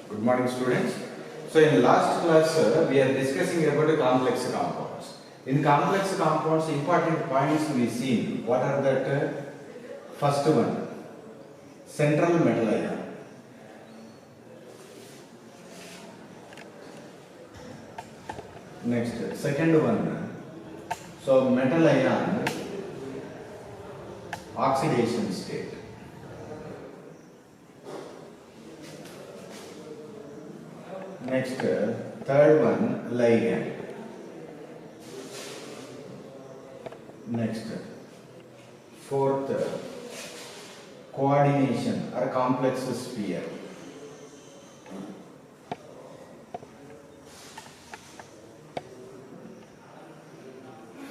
Good morning, students. So in last class we are discussing about complex compounds. In complex compounds, important points we seen. What are that? First one, central metal ion. Next, second one, so metal ion oxidation state. Next, third one, ligand. Next, fourth, coordination or complex sphere.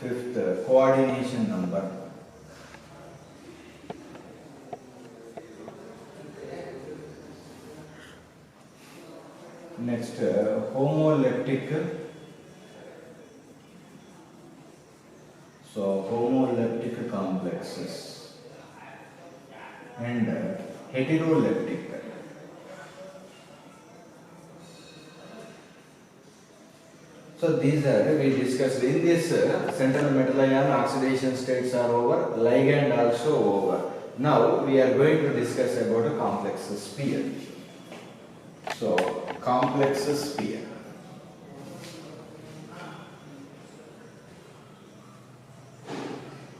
Fifth, coordination number. Next, homoleptic. So homoleptic complexes and heteroleptic. So these are we discussed in this central metal ion oxidation states are over, ligand also over. Now we are going to discuss about a complex sphere. So complex sphere.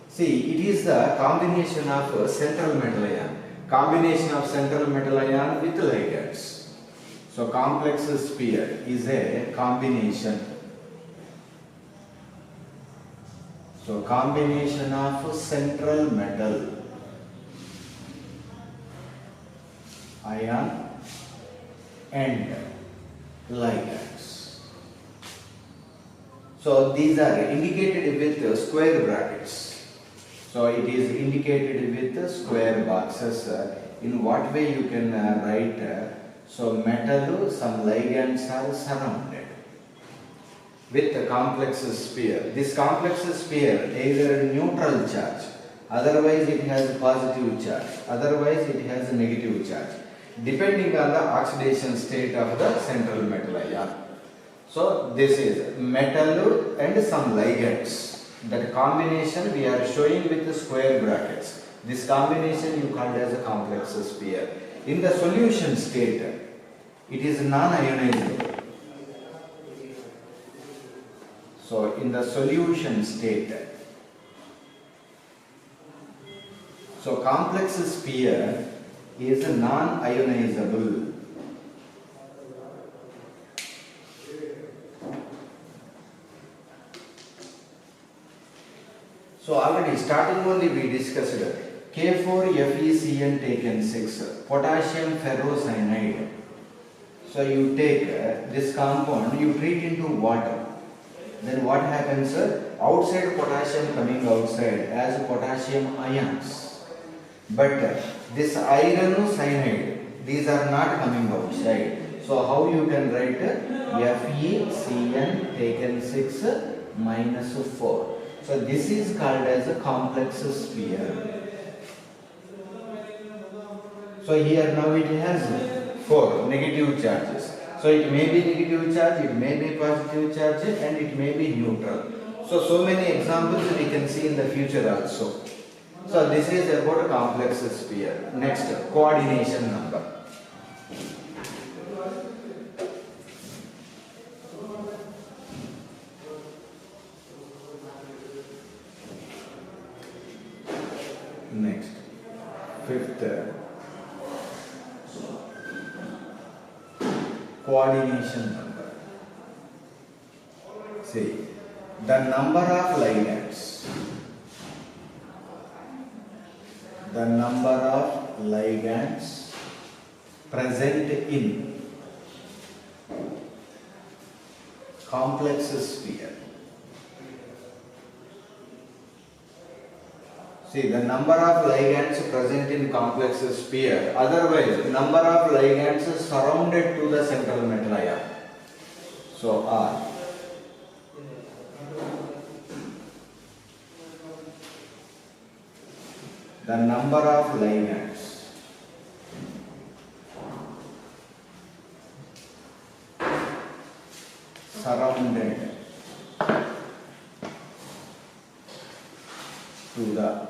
See, it is the combination of central metal ion, combination of central metal ion with ligands. So complex sphere is a combination. So combination of central metal ion and ligands. So these are indicated with square brackets. So it is indicated with square boxes. In what way you can write? So metal, some ligands are surrounded with a complex sphere. This complex sphere either neutral charge, otherwise it has positive charge, otherwise it has negative charge, depending on the oxidation state of the central metal ion. So this is metal and some ligands. That combination we are showing with the square brackets. This combination you call as a complex sphere. In the solution state, it is non-ionizable. So in the solution state, so complex sphere is non-ionizable. So already starting only we discussed K4FeCN taken 6, potassium ferrocyanide. So you take this compound, you treat into water. Then what happens? Outside potassium coming outside as potassium ions. But this iron cyanide, these are not coming outside. So how you can write FeCN taken 6 minus 4. So this is called as a complex sphere. So here now it has 4 negative charges. So it may be negative charge, it may be positive charge, and it may be neutral. So many examples we can see in the future also. So this is about a complex sphere. Next, coordination number. Next, fifth, coordination number. See, the number of ligands. The number of ligands present in complex sphere. See, the number of ligands present in complex sphere, otherwise number of ligands surrounded to the central metal ion. So R. The number of ligands surrounded to the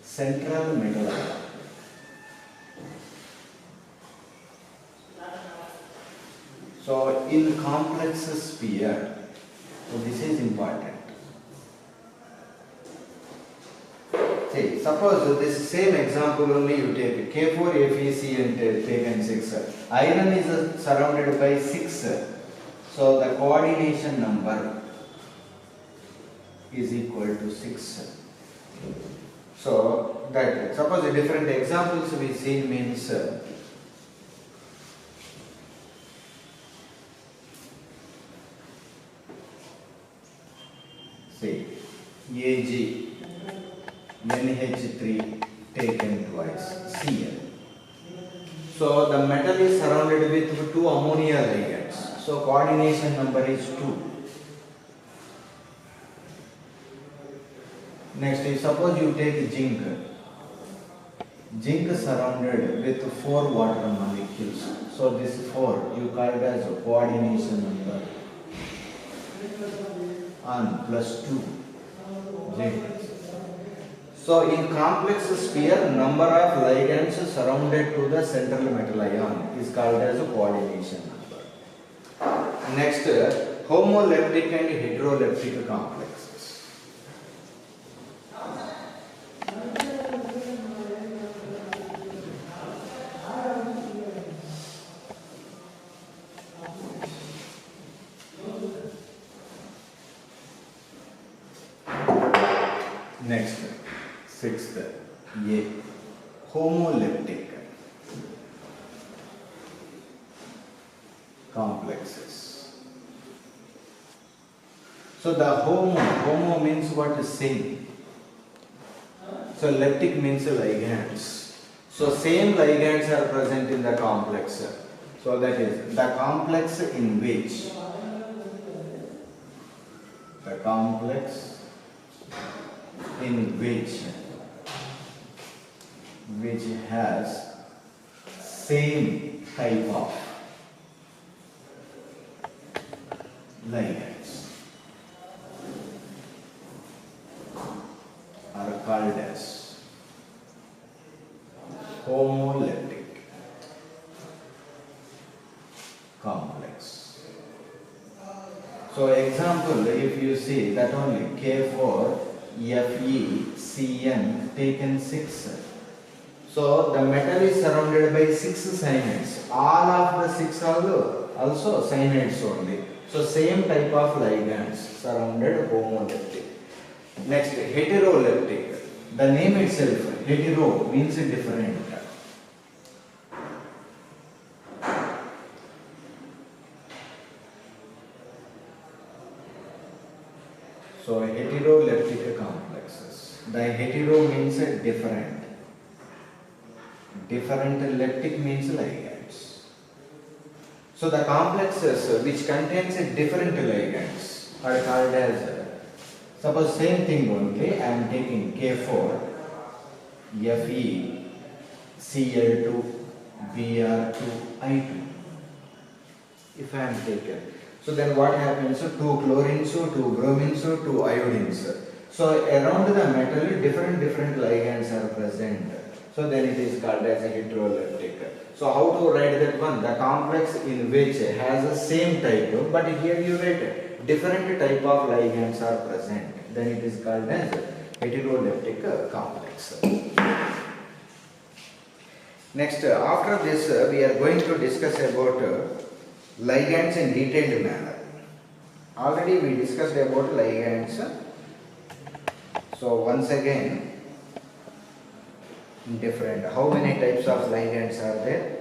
central metal ion. So in complex sphere, so this is important. See, suppose this same example only you take K4 FeC and taken 6. Iron is surrounded by 6. So the coordination number is equal to 6. So that suppose the different examples we see means see Ag NH3 taken twice Cl. So the metal is surrounded with 2 ammonia ligands. So coordination number is 2. Next is suppose you take zinc. Zinc surrounded with 4 water molecules. So this 4 you call it as a coordination number. N plus 2 zinc. So in complex sphere, number of ligands surrounded to the central metal ion is called as a coordination number. Next, homoleptic and heteroleptic complexes. Next. Sixth, A. Homoleptic complexes. So the homo means what is same. So leptic means ligands. So same ligands are present in the complex. So that is the complex in which which has same type of ligands are called as homoleptic complex. So example, if you see that only K4 FeCN taken 6. So the metal is surrounded by 6 cyanides. All of the 6 are also cyanides only. So same type of ligands surrounded homoleptic. Next, heteroleptic. The name itself, hetero, means different. So heteroleptic complexes. The hetero means different. Different leptic means ligands. So the complexes which contains different ligands are called as, suppose same thing only, I am taking K4 Fe Cl2 Br2 I2. If I am taken, so then what happens? 2 chlorines, 2 bromines, 2 iodines. So around the metal different ligands are present. So then it is called as a heteroleptic. So how to write that one? The complex in which has the same type, but here you write different type of ligands are present. Then it is called as heteroleptic complex. Next, after this, we are going to discuss about ligands in detailed manner. Already we discussed about ligands. So once again, different. How many types of ligands are there?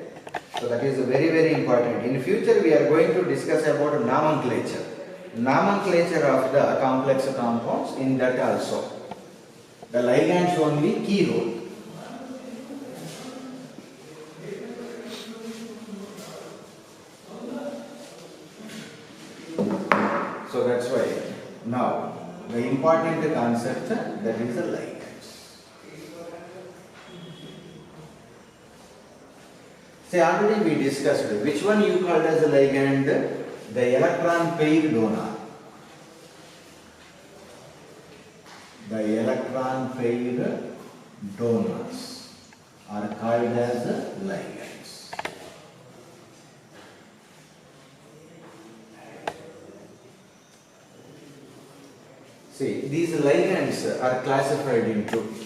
So that is very important. In future we are going to discuss about nomenclature. Nomenclature of the complex compounds, in that also. The ligands only key role. So that's why now the important concept, that is the ligands. See, already we discussed which one you called as a ligand. the electron pair donor. The electron pair donors are called as ligands. See, these ligands are classified into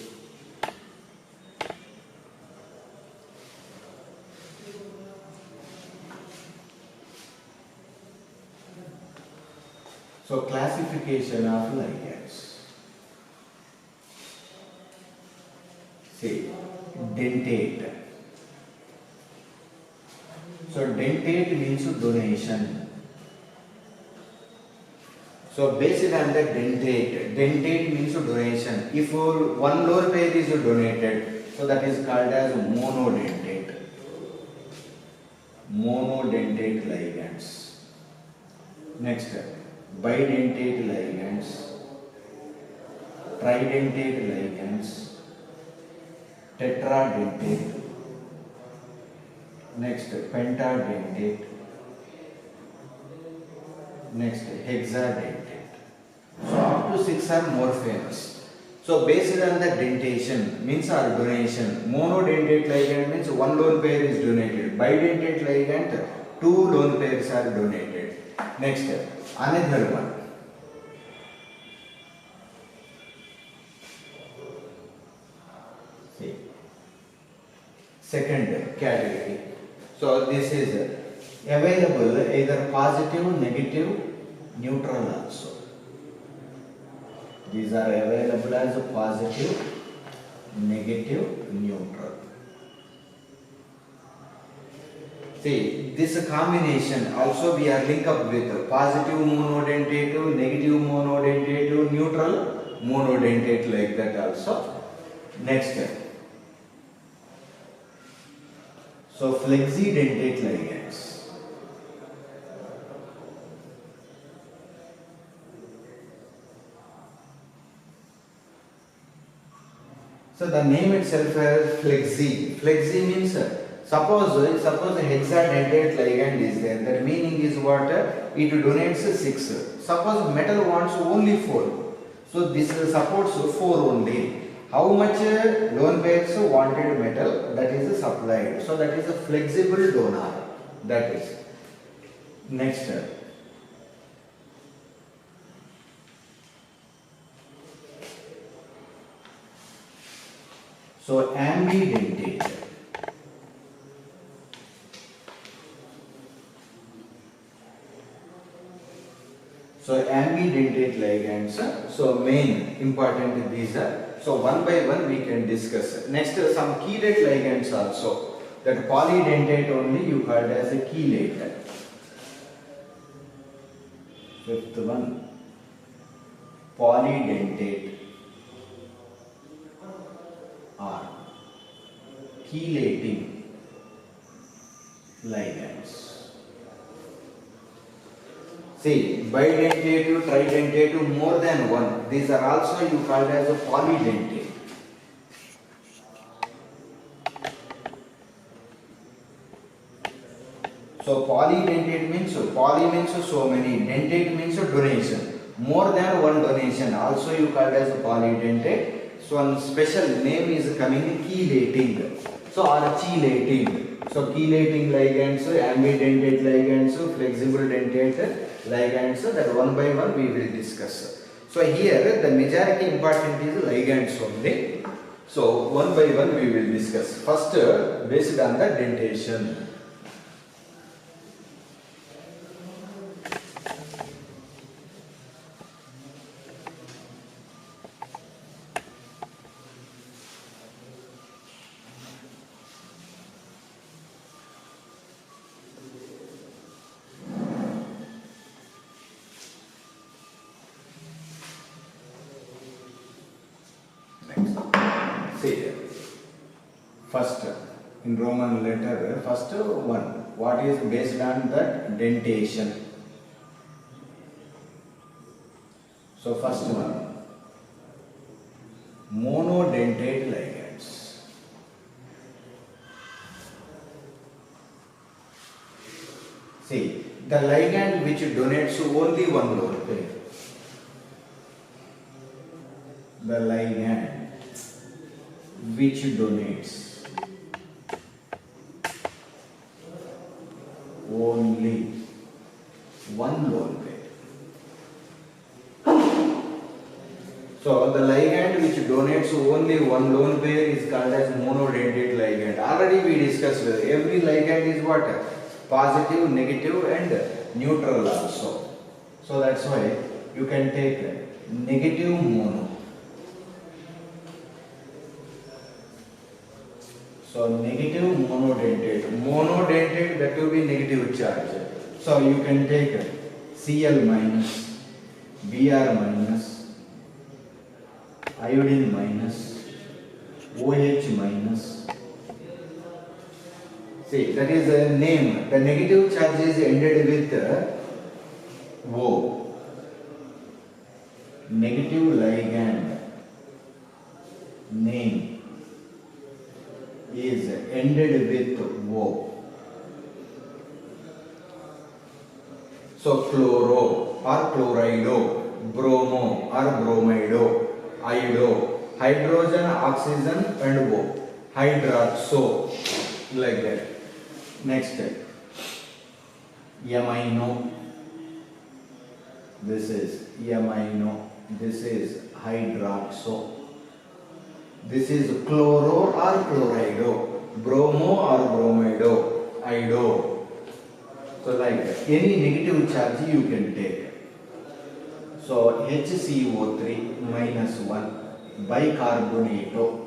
classification of ligands. See, dentate. So dentate means donation. So based on the dentate means donation. If one lone pair is donated, so that is called as monodentate. Monodentate ligands. Next, bidentate ligands, tridentate ligands, tetradentate, next pentadentate, next hexadentate. So up to 6 are more famous. So based on the dentation means or donation, monodentate ligand means one lone pair is donated, bidentate ligand 2 lone pairs are donated. Next, another one. See, second category. So this is available either positive, negative, neutral also. These are available as positive, negative, neutral. See, this combination also we are linked up with positive monodentate, negative monodentate, neutral monodentate, like that also. Next, so flexidentate ligands. So the name itself is flexi. Flexi means suppose hexadentate ligand is there. That meaning is what? It donates 6. Suppose metal wants only 4. So this supports 4 only. How much lone pairs wanted metal, that is supplied. So that is a flexible donor. That is. Next. So ambidentate. So ambidentate ligands. So main important these are. So one by one we can discuss. Next, some chelate ligands also. That polydentate only you called as a chelate. Fifth one, polydentate or chelating ligands. See, bidentate, tridentate, more than one. These are also you called as a polydentate. So polydentate means poly means so many, dentate means donation. More than one donation also you called as a polydentate. So one special name is coming chelating. So or chelating. So chelating ligands, ambidentate ligands, flexible dentate ligands, that one by one we will discuss. So here the majority important is ligands only. So one by one we will discuss. First, based on the dentation. See, first in Roman letter, first one, what is based on the dentation. So first one, monodentate ligands. See, the ligand which donates only one lone pair. The ligand which donates only one lone pair. So the ligand which donates only one lone pair is called as monodentate ligand. Already we discussed every ligand is what? Positive, negative and neutral also. So that's why you can take negative mono. So negative monodentate. Monodentate, that will be negative charge. So you can take Cl minus, Br minus, iodine minus, OH minus. See, that is a name. The negative charge is ended with O. Negative ligand name is ended with O. So chloro or chlorido, bromo or bromido, iodo, hydrogen, oxygen and O. Hydroxo, like that. Next, amino. This is amino. This is hydroxo. This is chloro or chlorido, bromo or bromido, iodo. So like that. Any negative charge you can take. So HCO3 minus 1 bicarbonate.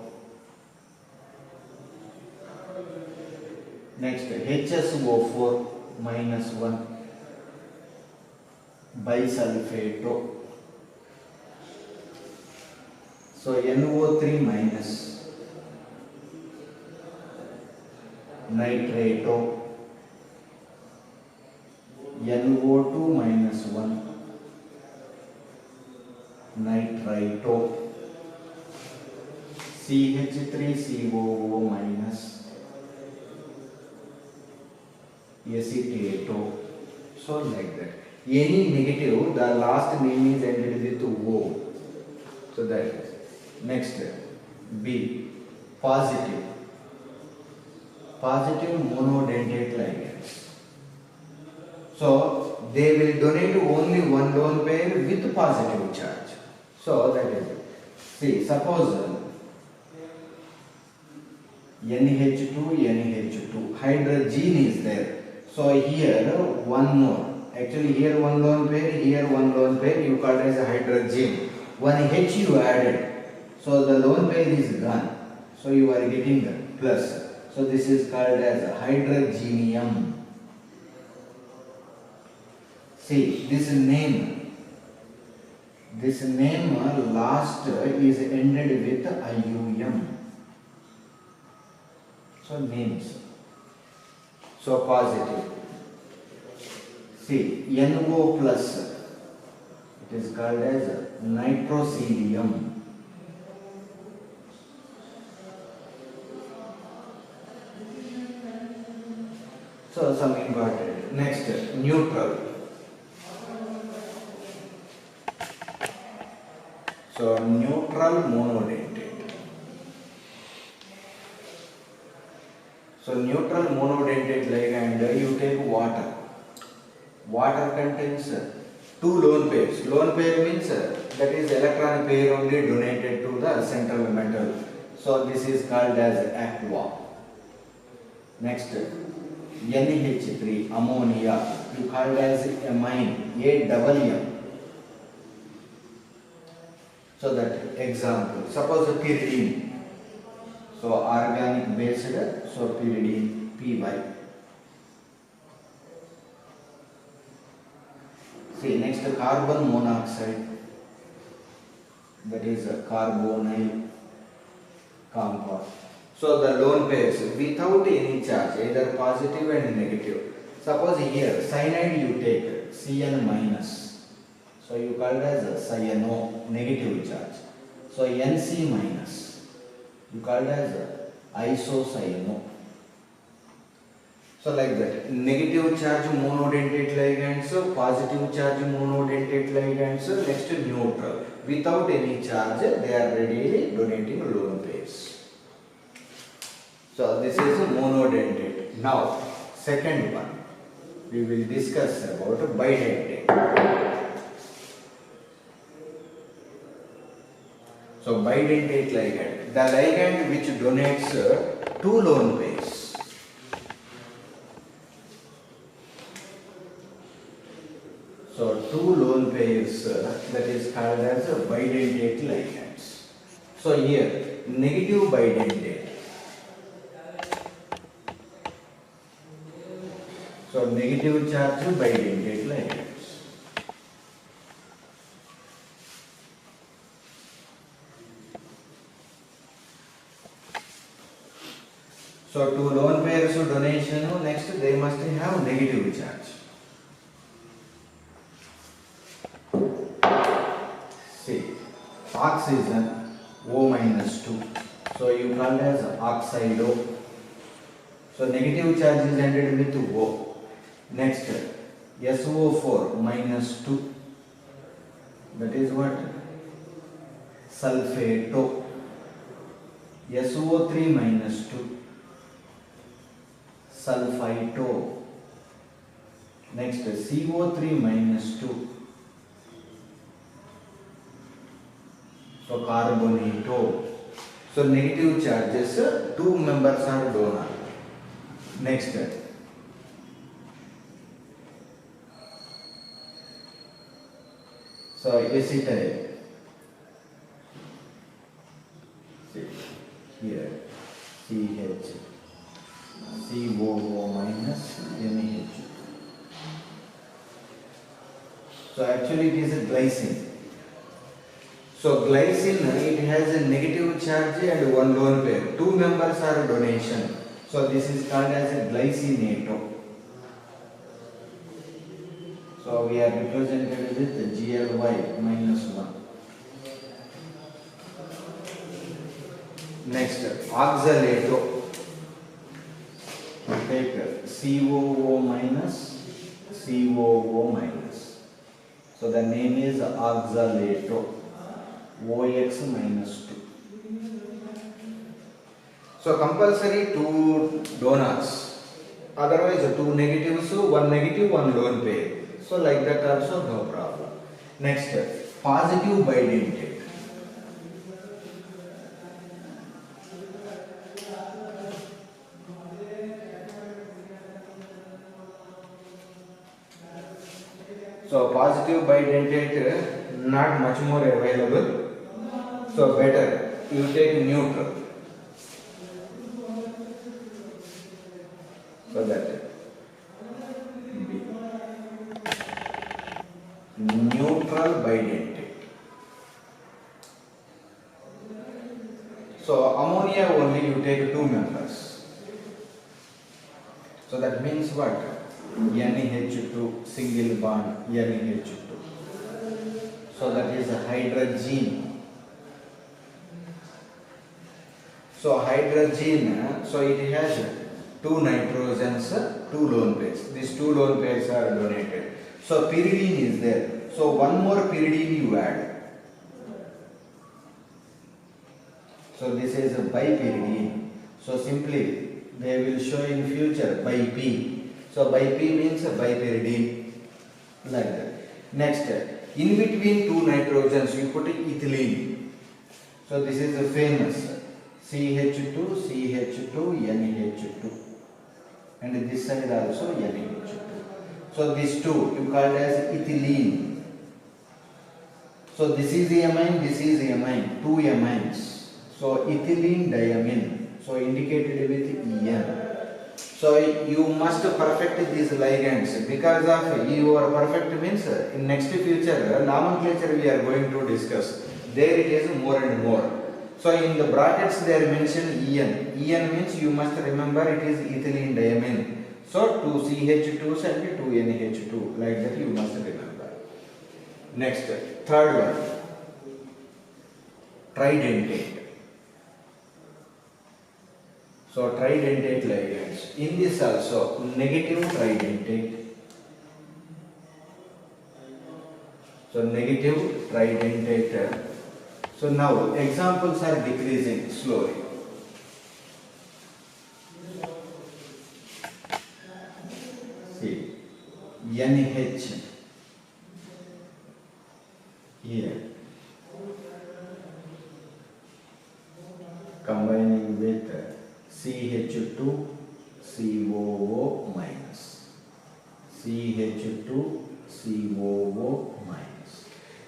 Next HSO4 minus 1 bisulfate. So NO3 minus nitrate. NO2 minus 1 nitrite. CH3COO minus acetate. So like that. Any negative, the last name is ended with O. So that is. Next, B. Positive. Positive monodentate ligands. So they will donate only one lone pair with positive charge. So that is it. See, suppose NH2, NH2, hydrogen is there. So here one more. Actually here one lone pair, here one lone pair, you call it as a hydrogen. One H you added. So the lone pair is gone. So you are getting the plus. So this is called as hydrogenium. See, this name last is ended with IUM. So names. So positive. See, NO plus, it is called as nitrocilium. So some important. Next, neutral. So neutral monodentate. So neutral monodentate ligand, you take water. Water contains two lone pairs. Lone pair means that is electron pair only donated to the central metal. So this is called as aqua. Next, NH3 ammonia, you called as amine, AWM. So that example, suppose a pyridine. So organic based, so pyridine, PY. See, next carbon monoxide, that is a carbonyl compound. So the lone pairs without any charge, either positive and negative. Suppose here cyanide you take Cn minus. So you call it as a cyano, negative charge. So Nc minus, you call it as a isocyano. So like that, negative charge monodentate ligands, positive charge monodentate ligands, next neutral. Without any charge, they are readily donating lone pairs. So this is monodentate. Now, second one, we will discuss about bidentate. So bidentate ligand, the ligand which donates two lone pairs. So two lone pairs, that is called as bidentate ligands. So here negative bidentate. So negative charge bidentate ligands. So two lone pairs donation, next they must have negative charge. See, oxygen O minus 2. So you call as oxido. So negative charge is ended with O. Next, SO4 minus 2. That is what? Sulfato. SO3 minus 2. Sulfito. Next, CO3 minus 2. So carbonato. So negative charges, two members are donor. Next, so acetyl. See here, CH, COO minus NH. So actually it is a glycine. So glycine, it has a negative charge and one lone pair. Two members are donation. So this is called as a glycinato. So we are represented with GLY minus 1. Next, oxalato. Take COO minus, COO minus. So the name is oxalato. OX minus 2. So compulsory two donors. Otherwise two negatives, one negative, one lone pair. So like that also no problem. Next, positive bidentate. So positive bidentate not much more available. So better you take neutral. So that neutral bidentate. So ammonia only you take two members. So that means what? NH2 single bond NH2. So that is a hydrogen. So hydrogen, so it has two nitrogens, two lone pairs. These two lone pairs are donated. So pyridine is there. So one more pyridine you add. So this is a bipyridine. So simply they will show in future bi-P. So bi-P means bipyridine. Like that. Next, in between two nitrogens you put ethylene. So this is the famous CH2, CH2, NH2. And this side also NH2. So these two you call as ethylene. So this is the amine, this is the amine, two amines. So ethylene diamine. So indicated with En. So you must perfect these ligands. Because of your perfect means in next future nomenclature we are going to discuss. There it is more and more. So in the brackets they are mentioned En. En means you must remember it is ethylene diamine. So two CH2s and two NH2. Like that you must remember. Next, third one. Tridentate. So tridentate ligands. In this also negative tridentate. So negative tridentate. So now examples are decreasing slowly. See, NH here combining with CH2 COO minus. CH2 COO minus.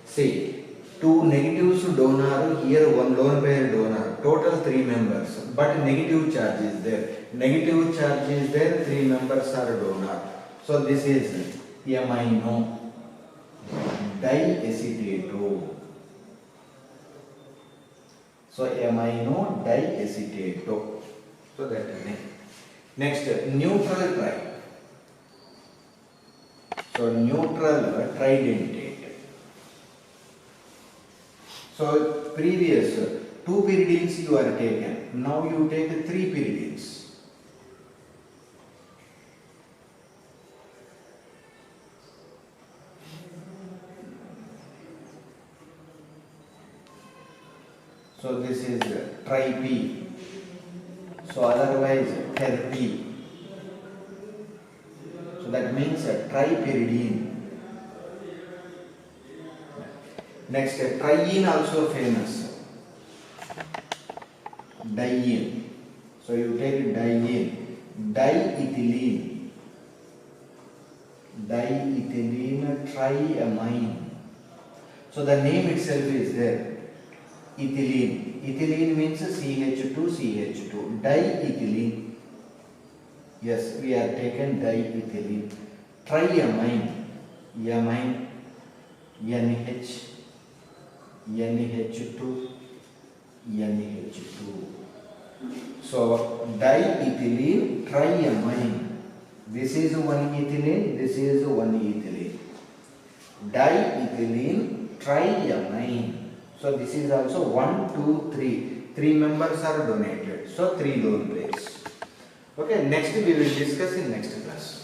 See, two negatives donor, here one lone pair donor, total 3 members, but negative charge is there. Negative charge is there, 3 members are donor. So this is amino diacetato. So amino diacetato. So that is next. Next, neutral tri. So neutral tridentate. So previous 2 pyridines you are taken. Now you take 3 pyridines. So this is tri-P. So otherwise ter-P. So that means tripyridine. Next, triene also famous. Diene. So you take diene. Diethylene. Diethylene triamine. So the name itself is there. Ethylene. Ethylene means CH2CH2. Diethylene. Yes, we have taken diethylene. Triamine. Amine. NH. NH2. NH2. So diethylene triamine. This is one ethylene. This is one ethylene. Diethylene triamine. So this is also 1, 2, 3. 3 members are donated. So 3 lone pairs. Okay, next we will discuss in next class.